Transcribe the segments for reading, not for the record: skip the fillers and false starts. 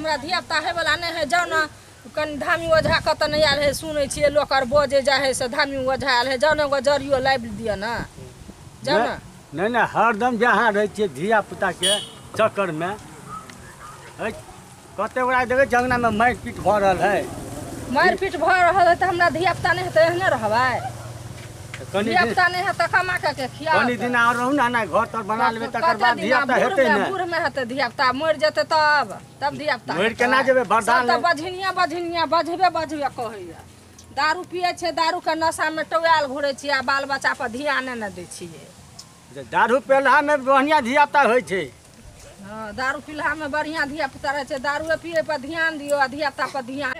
हमरा धिया पुता है वाला नहीं है। जाओ ना कन धामी ओझा कत नहीं आयल है, सुनै छियै लोक आर बजे जाए है से धामी ओझा आयल है। जाओ ना एगो जरियो लाबि दिअ ना, जाओ ना। नहीं हरदम जहाँ रहे छियै धिया पुता के चक्कर में कते गोरा देखे जंगना में मारि पीट भऽ रहल है। मारि पीट भऽ रहल है तो हमरा धिया पुता नहीं है तो एहने रहबै। धिया पुता नहीं है तो कमा के खिया कनी दिन और रहू ना घर तर बना लेबे तकर बाद धिया पुता हेतै ना। बूढ़ में हेतै धिया पुता, मरि जेतै तब धिया पुता मरि केना जेबै बरदान त बझनिया बजबे कहैया। दारू पिए छै, दारू के नशा में टोयाल घुरै छियै आ बाल बच्चा पर ध्यान नहि दै छियै। दारू पेल्हा में बढ़िया धिया पुता होइ छै। हाँ दारू पिल्हा में बढ़िया धिया पुता रहे छै। दारू पिए पर ध्यान दियो आ धिया पुता पर ध्यान।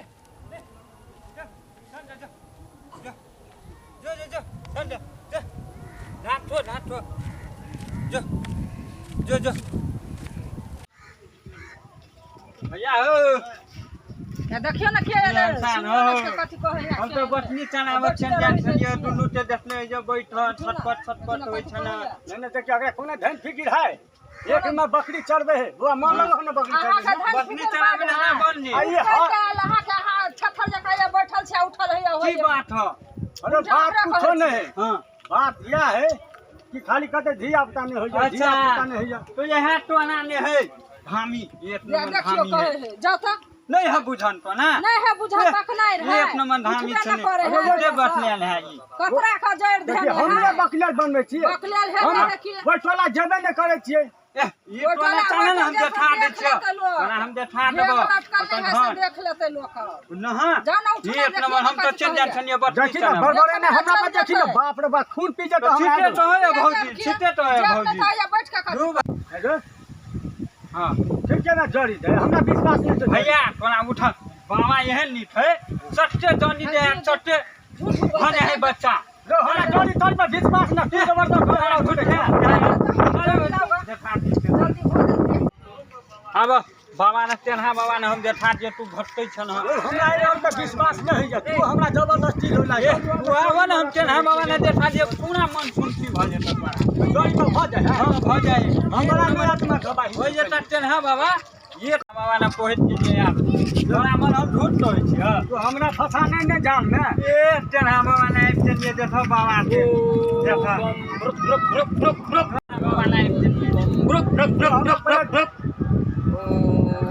भैया हो देखियो ना के कथी कहैया। हम तो बटनी चनावत छन जान छनिए दुनु ते देखने जे बैठल छटपट होय छन। नहीं तो क्या कोना धन फिकिर है। एक में बकरी चरबे है बुआ मान लो ना बकरी चरबे बटनी चनावे ना बन जी। आइए हां के हां छथर जका ये बैठल छै उठल है होय। की बात है? अरे बात कुछो नहीं। हां बात यह है कि खाली कहते धिया पुता नहीं हो जाए, धिया पुता नहीं हो जाए तो यह टोना नहीं है धामी एक नंबर धामी है। जाओ त नहीं है बुझन तो ना नहीं है बुझन बकनाई रहे एक नंबर धामी छने मुझे बटने है ई कतरा का जड़ ध्यान हम जे बकलेल बनबै छी बकलेल है देखिए बैठला जेबे न करे छियै। ये टोला चले न हम देखा दे छियै ना हम देखा देबो अपन घर देख लेते लोग न हां एक नंबर हम तो चल जाय छनिए बटनी चना बड़बड़े ने हमरा पे देखी न बाप रे बाप खून पी जतो हमरा छिटे तो है भौजी छिटे तो है भौजी बैठ के कर। हां ठीक है ना जड़ी दे हमरा विश्वास नहीं छै भैया कोना उठ बाबा एहन नीट है सच्चे जानी दे सच्चे भने है बच्चा लो हमरा जड़ी तोर पे विश्वास न तू जबरदस्त हमरा उठ अब बाबा ने तेनहा बाबा ने हम देखा जे तू घटतै छन हमरा एहन पे विश्वास नहीं है। तू हमरा जबरदस्ती लोला तू आवा न हम तेनहा बाबा ने देखा जे पूरा मन सुनती भ जेतै जड़ी तो भ जाए। हां भ जाए हमरा में आत्मा गवाही हो जेतै तेनहा बाबा ये बाबा ने कहैत जे आप तोरा मन हम झूठ कहै छी। हां तू हमरा फसा नहीं ने जान में ए तेनहा बाबा ने आबि चलिए देखो बाबा के देखो रुक बाबा ने आबि चलिए रुक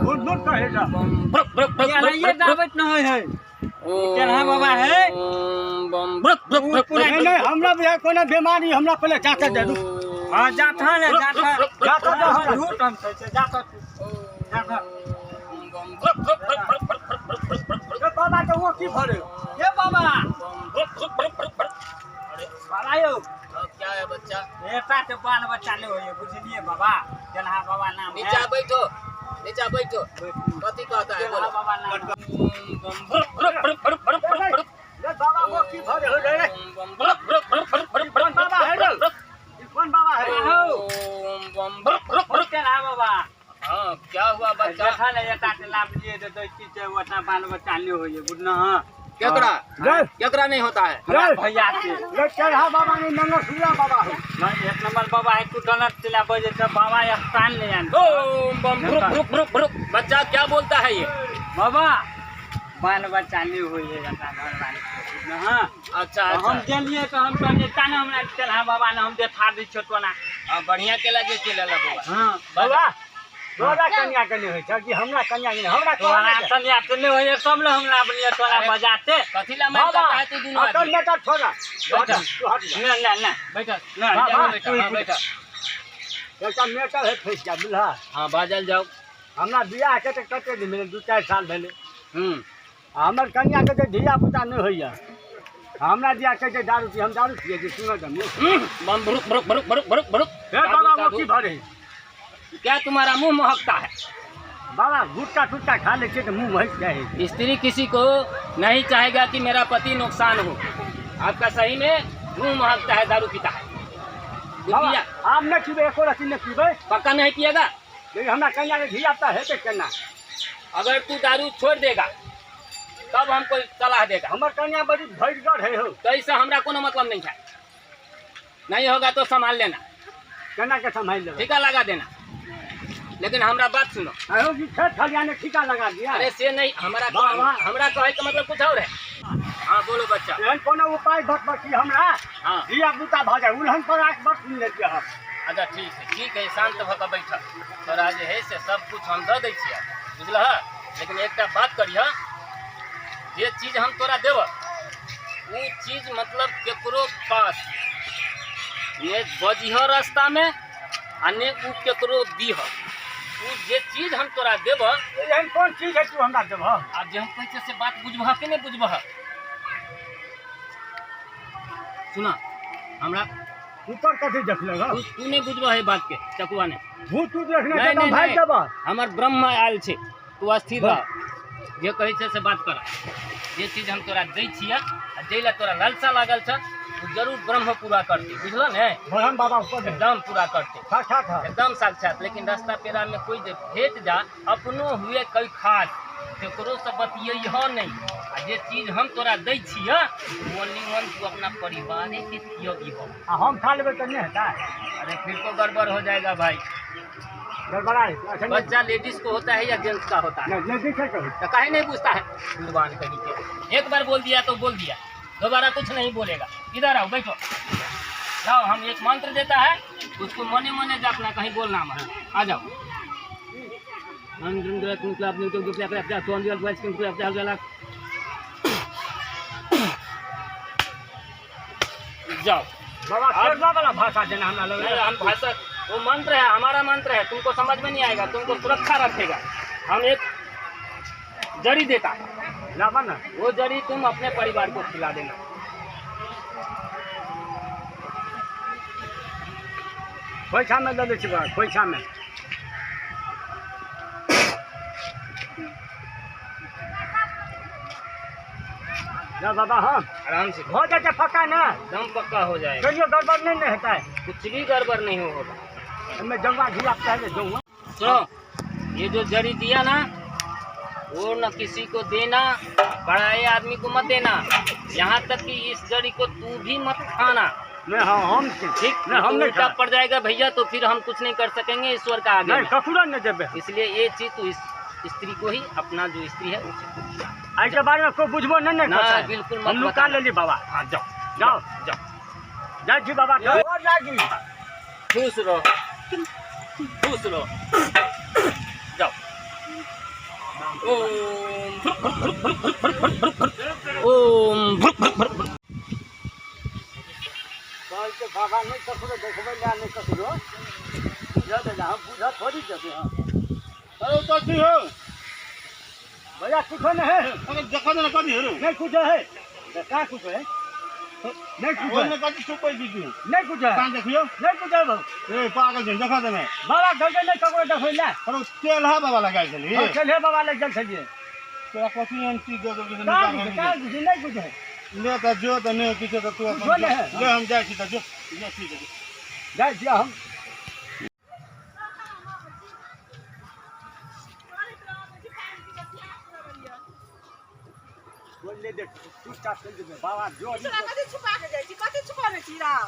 बुट कहे जा ये दावत न होय है केना बाबा है नहीं हमरा भी कोनो बीमारी हमरा पहले जाता दे दू। हां जाता ने जाता झूठ हम कहै छै जाता बाबा तो वो की भरे ये बाबा बाबा यो क्या है बच्चा? बेटा के बाल बच्चा ले होय बुझलिए बाबा केना बाबा नाम है। नीचा बैठो कथी कहता है बोलो बाबा नाम ये बाबा वो की भरे हो रे कौन बाबा है रे कौन बाबा है केना बाबा। हाँ क्या हुआ बच्चा? देखा ले ये काट लाभ लिए तो की से वटा बाल बच्चा ले होय बुझना। हां केकरा नहीं होता है भैया के ये केना बाबा ने नंगर सुला बाबा है नहीं एक नंबर बाबा है तू गलत चला बजे से बाबा स्थान ले जान। रुक बच्चा क्या बोलता है ये बाबा बाल बच्चा ले होय है घर वाले। हां अच्छा हम गेलिए तो हम कहने ताना हमरा केना बाबा ने हम देखा दै छोटना बढ़िया के लगे चले ला बाबा। हां बाबा तोरा कन्या कने होय छै कि हमरा कन्या नहीं हमरा तोरा कन्या से नहीं होय सब ले हमरा बनिए तोरा बजाते कथी ला मैं कहता है तू दोनों अकल में का छोड़ा बैठा तू हट ना बैठा बैठा एकटा मेटर है फैस गया बुझला। हाँ बाजल जाओ हमरा बियाह के त कते दिन भेले 2-4 साल भेले। हमर कन्या के धिया पुता नहीं होइया हमरा दिया कहते दारू पी हम दारू पिए जे सुनो त बरुक हे बाबा वो की भरे क्या तुम्हारा मुंह महकता है? बाबा गुटका टुटका खा ले तो मुंह महक जाए। स्त्री किसी को नहीं चाहेगा कि मेरा पति नुकसान हो। आपका सही में मुंह महकता है, दारू पीता है। आप न पीबे एको रती न पीबे पक्का नहीं पिएगा? लेकिन हमरा कन्या के धिया पुता है तो केना अगर तू दारू छोड़ देगा तब हमको सलाह देगा। हमर कन्या बड़ी भयगढ़ है हो तो इससे हमरा कोनो मतलब नहीं है। नहीं होगा तो संभाल लेना, केना के संभाल लेबे टीका लगा देना। लेकिन हमारा बात सुनो। अरे जी खेत खलियाने ठिका लगा दिया। अरे से नहीं, हमारा कहे का मतलब कुछ और है। हाँ बोलो बच्चा। एहन कोनो उपाय बतबी हमरा। हाँ दिया बुता भ जाए उलहन पर आके बस सुन लेतिए हम। अच्छा ठीक है, शांत भऽ बैठ। तोरा जे है से सब कुछ हम दऽ दै छियै, बुझलह। लेकिन एकटा बात करिह, जे चीज हम तोरा देब वो चीज मतलब केकरो पास ने बजिह रास्ता में आ ने उ केकरो दीह। उ जे चीज हम तोरा देब, एहन कौन चीज है तू हमरा देबह? आब जे हम कहै से बात बुझबह कि नहीं बुझबह? सुना हमरा, ऊपर कथी देख लेगा? तू नहीं बुझबह है बात के चकुआ ने। भूत तू देखने नहीं, के नहीं, भाई नहीं। देबह। हमार ब्रह्म आयल छे, तू स्थिर रह। जे कहै छै से बात कर। जे चीज हम तोरा दै छियै आ जैला तोरा लालसा लागल छ, तू जरूर ब्रह्म पूरा करती, बुझल ने? भगवान बाबा ऊपर एकदम पूरा करते, साक्षात है। एकदम साक्षात। लेकिन रास्ता पेरा में कोई जे भेट जा, अपनो हुए कोई खास केकरो से बतियह नहीं। आ जे चीज हम तोरा दै छियै वो निमन तू अपना परिवारे के दियो। आ हम खा लेबे तो नहीं होता। अरे फिर तो गड़बड़ हो जाएगा भाई। गड़बड़ा है। अच्छा बच्चा लेडीज को होता है या जेंट्स का होता है? नहीं देखे कभी। तो काहे नहीं पूछता है? भगवान कहीं के एक बार बोल दिया तो बोल दिया, दोबारा कुछ नहीं बोलेगा। इधर आओ, बैठो, जाओ। हम एक मंत्र देता है, उसको मने मने जापना, कहीं बोलना मत। आ जाओ। जाओ बाबा शेरवा वाला भाषा देना हमरा लोग। नहीं, हम भाषा, वो मंत्र है, हमारा मंत्र है, तुमको समझ में नहीं आएगा, तुमको सुरक्षा रखेगा। हम एक जड़ी देता है, लावा ना। वो जड़ी तुम अपने परिवार को खिला देना। खोइछा में ले ले छी बा, खोइछा में। ना बाबा हम आराम से हो जाए पक्का ना। दम पक्का हो जाएगा, कहियो गड़बड़ नहीं ना होता है। कुछ भी गड़बड़ नहीं होगा। हमें जंगवा धुआ पहले जाऊँ। सुनो, ये जो जड़ी दिया ना, वो न किसी को देना, बड़ाए आदमी को मत देना। यहाँ तक कि इस जड़ी को तू भी मत खाना। नहीं हाँ हम ठीक, नहीं हम नहीं उल्टा पड़ जाएगा भैया, तो फिर हम कुछ नहीं कर सकेंगे ईश्वर का आगे नहीं में। ककरो नहीं देबे। इसलिए ये चीज तू इस स्त्री को ही, अपना जो स्त्री है उसे आज के बारे में कोई बुझबो नहीं ना, करता है। बिल्कुल मत हम लुका बताना। ले ली बाबा। हाँ जाओ जाओ जाओ, जय जी बाबा। और लागी खुश रहो, खुश रहो, जाओ। ओम कल के बाबा नहीं ककरो देखबे ला नहीं ककरो जा दे हम बुझा थोड़ी जते। हां अरे तो ठीक हो भैया कुछ नहीं है। अरे देखो ना कभी हेरो नहीं कुछ है। का कुछ है? नहीं कुछ वो है। ने कभी सुपर दीदी नहीं कुछ है। कान देखियो नहीं कुछ है बाबा। ए पागल जन देखा दे मैं बाबा गल नहीं ककरो देखबे ला। अरे तेल है बाबा लगाई चली चले बाबा ले चल चलिए। तेरा कथी एंटी दे दो का नहीं कुछ नहीं कुछ है। ले तो जो तो नहीं किसे तो तू जो ले है। ले हम जाए छी तो जो ले ठीक है जय जी हम बोले देख तू स्टार्ट कर दे बाबा जो कथी छुपा के जाइ छी, कथी छुपाने छी राव?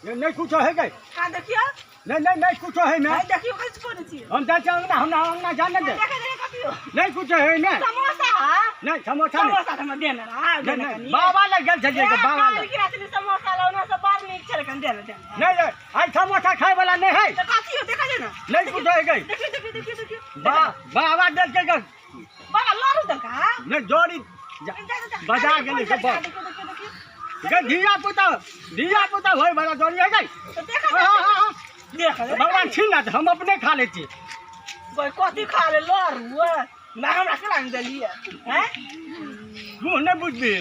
ये नहीं कुछ है गई। का देखियो, नहीं कुछ है ना। भाई देखियो कथी छुपाने छी। हम जाते हैं ना हम जाने दे। देखे देखे कथियो नहीं कुछ है ना। समोसा है। नहीं समोसा नहीं। समोसा हम देना आ नहीं बाबा लग गल चलिए बाबा लग। समोसा लाना से बार नहीं चल कन देना देना। नहीं आज समोसा खाए वाला नहीं है। तो कथियो देखा दे ना। नहीं कुछ है गई। देखियो बाबा दल के गल बाबा लारू दल का नहीं जोड़ी बजा गेली सब के धिया पुता होय वाला जोड़ी है गई। तो देखा हां देख भगवान छीन ना हम अपने खा लेती। कोई कथी खा ले लारू ना हमरा के लाग देलिए हैं। तू नहीं बुझबी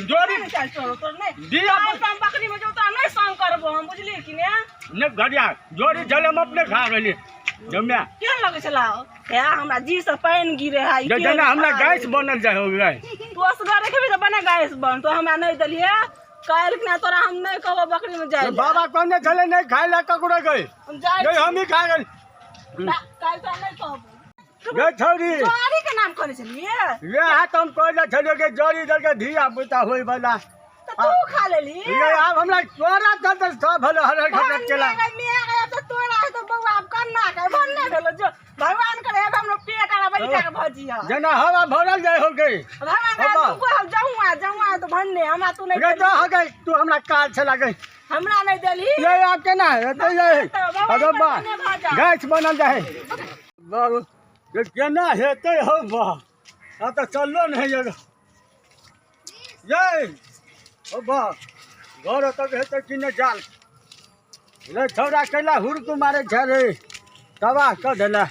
जोड़ी नहीं चल तो नहीं दिया हम बकरी में जो तो नहीं संग करबो हम बुझली कि ने। ने घड़िया जोड़ी जले हम अपने खा गेली जम्या। केहन लगे छलाओ या हमरा जी से पानी गिरे है जे जना हमरा गैस बनल जाय हो गई। तू असगर रखबी तो बना गैस बन तो हमरा नहीं दलिए काल के ना तोरा हम नहीं कहबो बकरी में जाए। बाबा कहने चले नहीं खाए ला ककरो गई हम जाए गई हम ही खा गई। काल तो नहीं कहबो गई छोरी जोड़ी के नाम करे छलिए ये हाथ हम कहले छले के जोड़ी दल के धिया पुता होय वाला। तो तू खा लेली ये अब हमरा तोरा दल सब भलो हर खटक केला। मैं गया तो तोरा है तो बउआ अब करना के बनने भेलो जो भगवान करे अब हम लोग पेट आला बलिका के भजिया जना हवा भरल जाय हो गई भगवान करे तू को जाऊआ तो भन्ने हमरा तू नहीं रे जा हो गई तू हमरा काल से लागे हमरा नहीं देली ये आप के ना तो ये अरे बा गैस बनल जाए बाबू ये केना हेते हो बा आ तो चलो नहीं ये ओ बा घर तक हेते कि ने जाल रे छोरा कैला हुर मारे झरे तबाह कर देला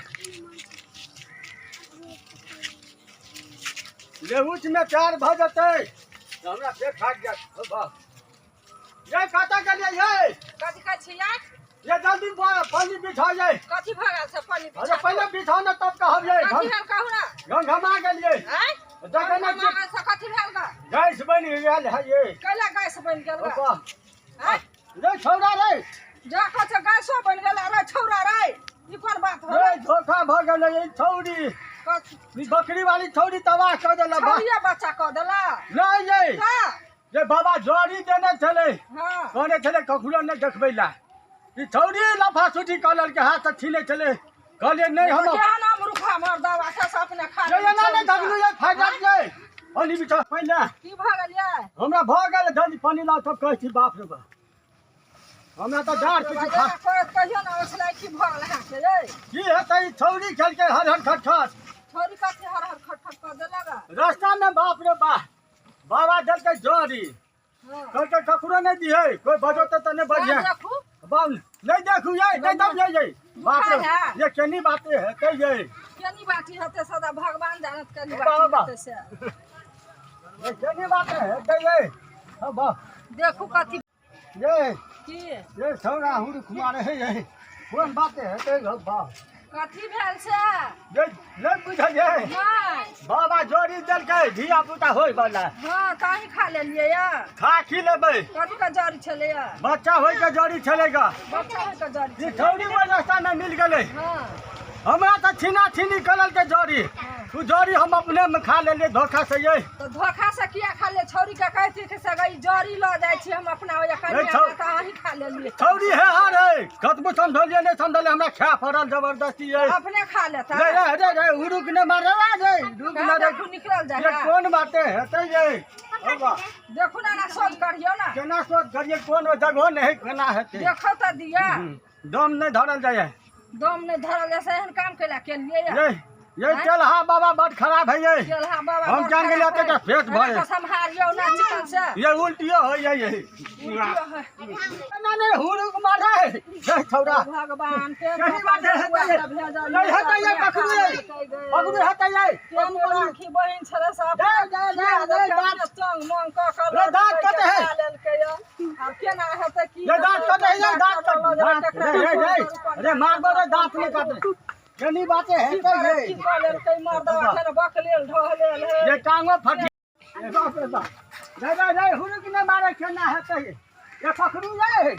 ले उच में 4 भ जते हमरा पेट फाट जात ओ बा ये काटा के लिए ये कथि का छिया ये जल्दी पानी बिछा जाए कथि भगल से पानी अरे पहले बिछा ना तब कहब ये कथि भेल कहू ना घमा गेलिए हैं जगह ना से कथि भेल का गैस बन गेल है ये कैला गैस बन गेल का ओपा हैं रे छौड़ा रे जा कछ गैसो बन गेल रे छौरा रे ई कोन बात हो रे धोखा भ गेल ये छौड़ी कथि बकरी वाली छौड़ी तबाह कर देला बा छौरिया बच्चा क देला नहीं ये का ये बाबा जोड़ी देने चले हां कहने चले कखुलो न देखबैला ई छौड़ी लफा सुठी कलर के हाथ से छीने चले कहले नहीं हम क्या नाम रुखा मार दवा से अपने खा ये ना नहीं धगलू ये फाटा ये पानी बिछा पहले की भगल ये हमरा भ गेल जल्दी पानी लाओ तब कहै छी बाप रे बा हमरा त डार कुछ खा कहियो ना ओसला की भगल है से रे की हेतै छौड़ी खेल के हर हर खट खट छोरी कथि हर हर खट खट कर देलगा रास्ता में बाप रे बा बाबा जल के जोड़ी हां कह के ककरो नहीं दिए कोई बजोते त नहीं बजिया देखू बाप नहीं देखू ये नहीं दब ये बाप रे ये केनी बातें है कह ये केनी बाटी होते सदा भगवान जानत केनी बाबा। बाटी होते से ये केनी बातें है कह ये अब बा देखू कथि ये की ये छौड़ा हुड़ कुमार है ये कौन बातें है कह बा कथि भेल से ये नहीं बुझलिए नहीं बाबा जोड़ी दल के धिया पुता होय वाला हां ताही खा लेलिए या खा खी लेबै कथि का जड़ी छले या बच्चा होय के जोड़ी चलेगा बच्चा है का जड़ी ये छौड़ी वो रास्ता में मिल गेलै हां हमरा तो छीना छीनी कलर के जोड़ी तू जोड़ी हम अपने में खा ले धोखा से ये तो धोखा से किया खा ले छौरी का कहती के से गई जड़ी ल जाय छी हम अपना होया कन्या त अही खा लेलिए छौड़ी है हारे कतबो समझलिए नहीं समझले हमरा खा पड़ल जबरदस्ती ये अपने खा लेता रे रे रे उरुक ने मारे रे रुक ना रे देखू निकल ये जाए कौन बातें है ये बाबा देखू ना सोच करियो ना केना सोच करिए कौन जगह नहीं केना हेते देखो तो दिया दम नहीं धरल जाए दम ने धरल ऐसे एहन काम केला के लिए ये चलहा बाबा बड़ खराब है ये चलहा बाबा हम जान गेलिए तो पेट भरे संभालियो ना चिकन से ये उल्टियो हो ये ना नहीं हुरुक मारे ये छौड़ा भगवान के केनी बात है नहीं हटा ये पकड़ू हटा ये हम राखी बहन छले सब दांत चंग मंग क रे दांत कटे है अब केना हेते की ये दांत कटे ये दांत कटे अरे मारबो रे दांत नहीं काटे केनी बातें है की कॉलर कई मार दवा खेल बकलेल ढहलेल है ये टांगो फट ये बाप रे बाप रे हुरुक ने मारे केना हेते ये पकड़ू ये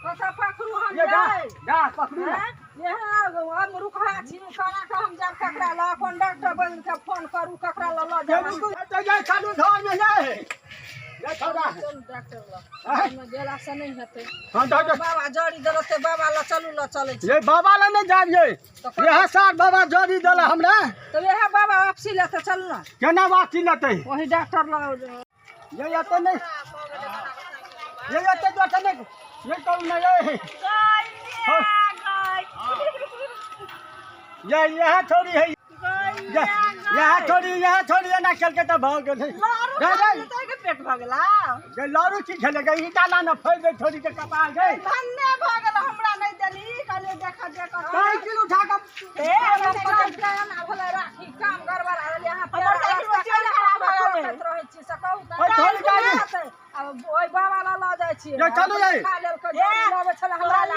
कसा पकड़ू हम ये जा पकड़ू ये हम रुखा छी खाना का हम जान ककरा ला कंडक्टर बन के फोन करू ककरा ला ल जा ये चालू घर में नहीं ये छोड़ा डॉक्टर ला में गेला से नहीं हेते हां डॉक्टर बाबा जड़ी देलते बाबा ला चले छी ये बाबा ला नहीं जाबिए यह सार बाबा जोड़ी देला हमरा तो यह बाबा वापसी लेते चल ना केना वापसी लेते वही डॉक्टर ला ये तो नहीं ये तो नहीं ये कौन नहीं ये यह छोड़ी है यह छोड़ी है ना खेल के तो भाग गए के पेट भगला ये लारू की खेलेगा ईटा ला ना फैल गई छोड़ी के कपाल गई धन्ने भगल हमरा नहीं देली कले देखा काई किलो उठा के ना भले राखी काम गड़बड़ आ यहां पर रहे छी सकौ त अब ओइ बाबा ला ला जाय छी ये चलू ये खा लेल के लावे छला हमरा ला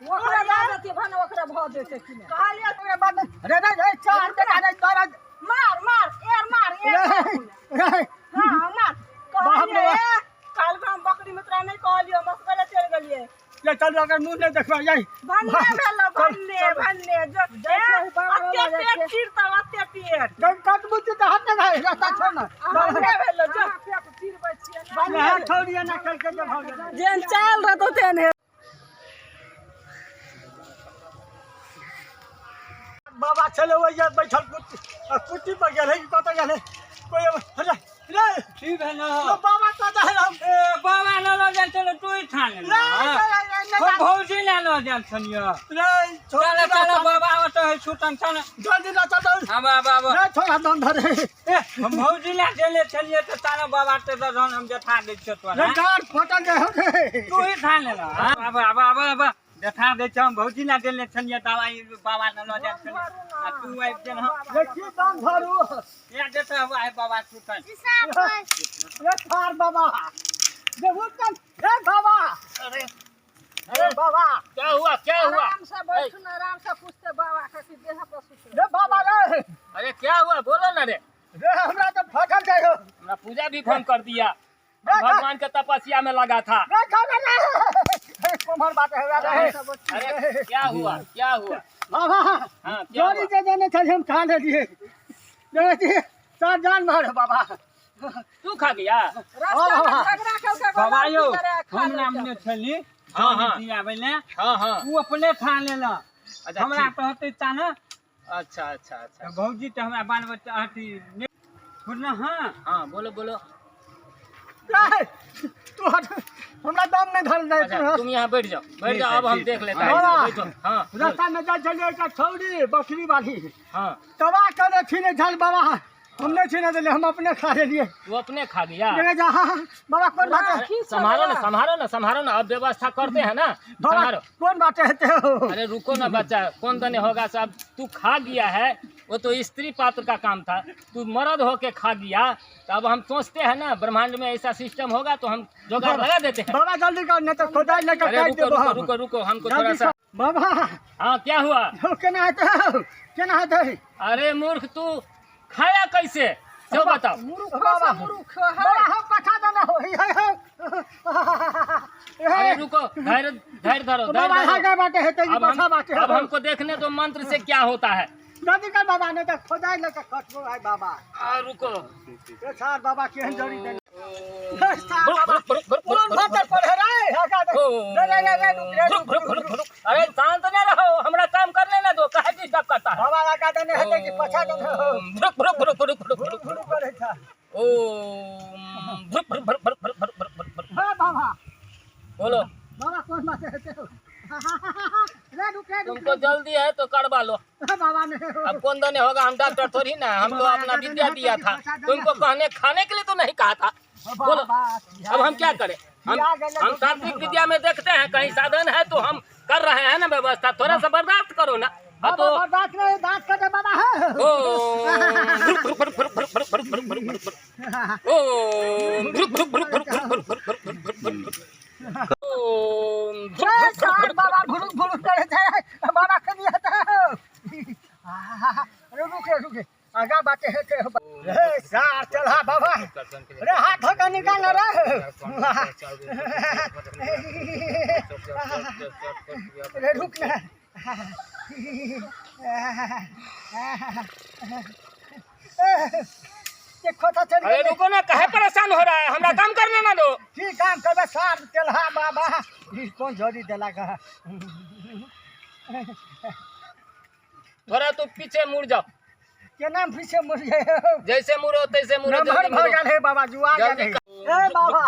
ओकरा जाती भन ओकरा भ देते कि नहीं कहलिए तोरे बात रे चार के रे तोरा मार हां मार कहलिए काल हम बकरी मित्रा नहीं कहलियो मस्करे चल गेलिए ये चल अगर मुंह नहीं देखबा जाई भन्ने जो अत्ते पेट चीरता अत्ते पेट कटबू त हाथ में है रास्ता छोड़ ना भन्ने भेलो जो पेट चीरबै छिए यह छोड़िए ना खेल के भाग जेन चाल रहतो तेने बाबा चले हुए ये बैठल कुर्सी पर गेल है कि कत गेल है कोई रे रे ठीक है ना बाबा कत है हम बाबा न ल जाल चलो तू ही ठान ले हम भौजी न ल जाल छनिया रे चलो चलो बाबा तो छूटन चल जल्दी ना चल हां बाबा रे थोड़ा दम धरे हम भौजी न चले छनिए तो तारा बाबा ते जन हम जठा दे छ तो रे कार फटल गए रे तू ही ठान ले हां बाबा बाबा देखा दे हम भौजी ना देले छनिया दवाई बाबा न ल जा छनिया तू आइ जे हम देखी दाम धरू या देता आइ बाबा छूटन रे थार बाबा देखो कन रे बाबा अरे बाबा क्या हुआ आराम से बैठ ना आराम से पूछते बाबा कैसे देह पर सुत रे बाबा रे अरे क्या हुआ बोलो ना रे हमरा तो फटल गए हो हमरा पूजा भी फोन कर दिया भगवान के तपस्या में लगा था रे खाना कोमर बात है अरे क्या हुआ बाबा हाँ क्या जोड़ी हुआ? जे देने थे हम खा ले दिए देखिए सात जान मारे बाबा तू खा गया रास्ता में झगड़ा के बाबा यो हम हम नाम ने छली हाँ, हाँ। दिया बेले हाँ तू अपने खा लेला अच्छा, हमरा ठीक। पे होते ता ना अच्छा भौजी तो हमरा बाल बच्चा हटी सुनना हां हाँ बोलो तू हट हमरा दम नहीं धर दे अच्छा तुम यहाँ बैठ जाओ अब हम देख लेते हैं बाबा। बैठो हाँ बोल। रास्ता में जा चले एक छौड़ी बकरी वाली हाँ तवा करे छीने झल बाबा हमने छीने दिले हम अपने खा लिए तू अपने खा गया ले जा बाबा कौन बात है अरे, संभालो ना अब व्यवस्था करते हैं ना बाबा संभालो कौन बात है हो अरे रुको ना बच्चा कौन दने होगा सब तू खा गया है वो तो स्त्री पात्र का काम था तू मर्द होके खा गया तो अब हम सोचते हैं ना ब्रह्मांड में ऐसा सिस्टम होगा तो हम जुगाड़ लगा देते हैं बाबा जल्दी कर नहीं तो खुदाई लेकर अरे काट दे रुको हमको थोड़ा सा बाबा हाँ क्या हुआ केना है अरे मूर्ख तू खाया कैसे जो बताओ मुरुख बाबा मुरुख बाबा है हम पठा देना हो अरे रुको धैर्य धरो बाबा हागा बाटे है तो ये अब बसा बाटे अब हमको देखने दो मंत्र से क्या होता है जल्दी कर बाबा नहीं तो खुदाई लेकर कटबो है बाबा रुको ये सार बाबा केहन जड़ी दे अरे शांत न रहो हमरा काम करने न दो काहे डिस्टर्ब करता है बाबा लगा देने है कि पछा देने हो हां बाबा बोलो बाबा कौन बात है रे रुक तुमको जल्दी है तो करवा लो बाबा ने अब कौन दने होगा हम डॉक्टर थोड़ी ना हम तो अपना विद्या दिया था तुमको खाने के लिए तो नहीं कहा था बोलो अब हम क्या करें हम तांत्रिक विद्या में देखते हैं कहीं साधन है तो हम कर रहे हैं ना व्यवस्था थोड़ा सा बर्दाश्त करो ना अब तो दांत नहीं दांत का दे बाबा है बाबा भुरुक भुरुक करे थे बाबा के लिए रुके आगा बाटे है रे सार चला बाबा रे हाथ का निकाल रे रे रुक ना देखो तो चल अरे रुको ना काहे परेशान हो रहा है हमरा काम करने ना दो ठीक काम करबे सार चला बाबा ई कौन जोड़ी देला का थोड़ा तो पीछे मुड़ जाओ के नाम पीछे मुड़ गए जैसे मुड़ो तैसे मुड़ो नंबर जल्दी भर मुड़ो। गए बाबा जुआ जल्दी गए ए बाबा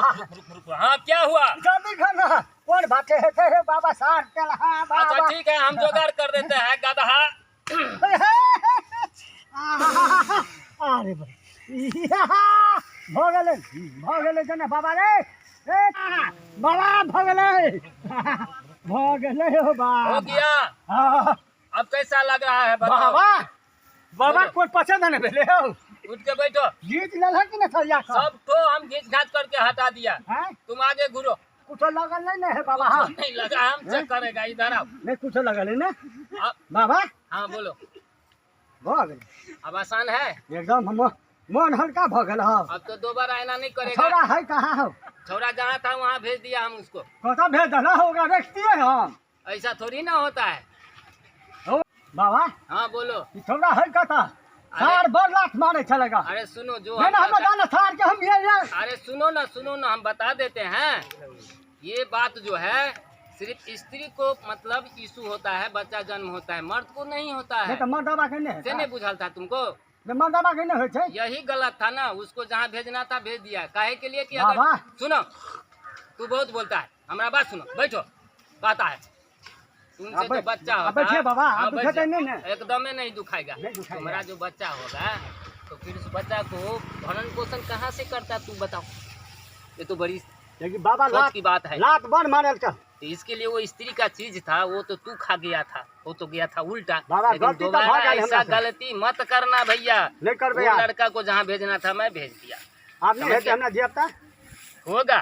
हाँ क्या हुआ जल्दी करना कौन बाटे है तेरे बाबा सार चला अच्छा बाबा ठीक है हम जुगाड़ कर देते हैं गधा अरे भगले जने बाबा रे बाबा भगले हो बा हो गया अब कैसा लग रहा है बताओ बाबा बाबा कोई पसंद नहीं भेले हो उठ के बैठो जीत लल कि ना सरिया का सब तो हम घींच घाच करके हटा दिया हैं तुम आगे घुरो कुछ लगल नहीं है बाबा कुछ नहीं लगा हम चेक करेगा इधर आओ नहीं कुछ लगल है ना अब- बाबा हाँ बोलो भगल अब आसान है एकदम हम मन हल्का भगल हो अब तो दोबारा आना नहीं करेगा छोरा है कहाँ हो छोरा जहाँ था वहाँ भेज दिया हम उसको कथा भेज दला होगा रखती है हम ऐसा थोड़ी ना होता है हो बाबा हाँ बोलो ई छोरा है कथा सार बर लाख मारे चलेगा अरे सुनो जो नहीं ना हम हम जाना सार के हम ये अरे सुनो ना हम बता देते हैं ये बात जो है सिर्फ स्त्री को मतलब इशू होता है, बच्चा जन्म होता है, मर्द को नहीं होता है। तो मर्द दबा के नहीं से है नहीं बुझल था तुमको? मर्द दबा के नहीं होय छै। यही गलत था ना, उसको जहाँ भेजना था भेज दिया। काहे के लिए कि बाबा। अगर सुनो, तू बहुत बोलता है, हमारा बात सुनो, बैठो, कहता है तुमसे जो बच्चा अब होगा, बैठिए बाबा, हाँ, अब बैठ दुखेगा जा। नहीं ना? एकदम ही नहीं दुखाएगा। नहीं दुखाएगा। तुम्हारा जो बच्चा होगा तो फिर उस बच्चा को भरण पोषण कहाँ से करता तू बताओ? ये तो बड़ी लेकिन बाबा सोच की बात है। लात बड़ मारल चल। तो इसके लिए वो स्त्री का चीज था, वो तो तू खा गया था, वो तो गया था उल्टा। बाबा, लेकिन गलती तो दोबारा भऽ गेल ऐसा हमरा से। गलती मत करना भैया। नहीं करबे वो यार। लड़का को जहाँ भेजना था मैं भेज दिया। आप नहीं समझ हेते गया? हमरा जेबता होगा,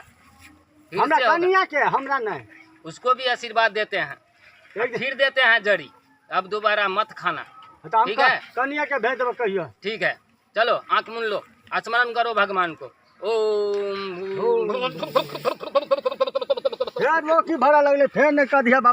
फिर हमरा से होगा। कनिया के हमरा नहीं। उसको भी आशीर्वाद देते हैं, एक फिर देते हैं जड़ी। अब दोबारा मत खाना, तो हम ठीक है? कनिया के भेज देबो कहियो। ठीक है? चलो आंख मूंद लो, स्मरण करो भगवान को। ओम फिर लोग की भरा लगले, फिर नहीं कह दिया बाबा।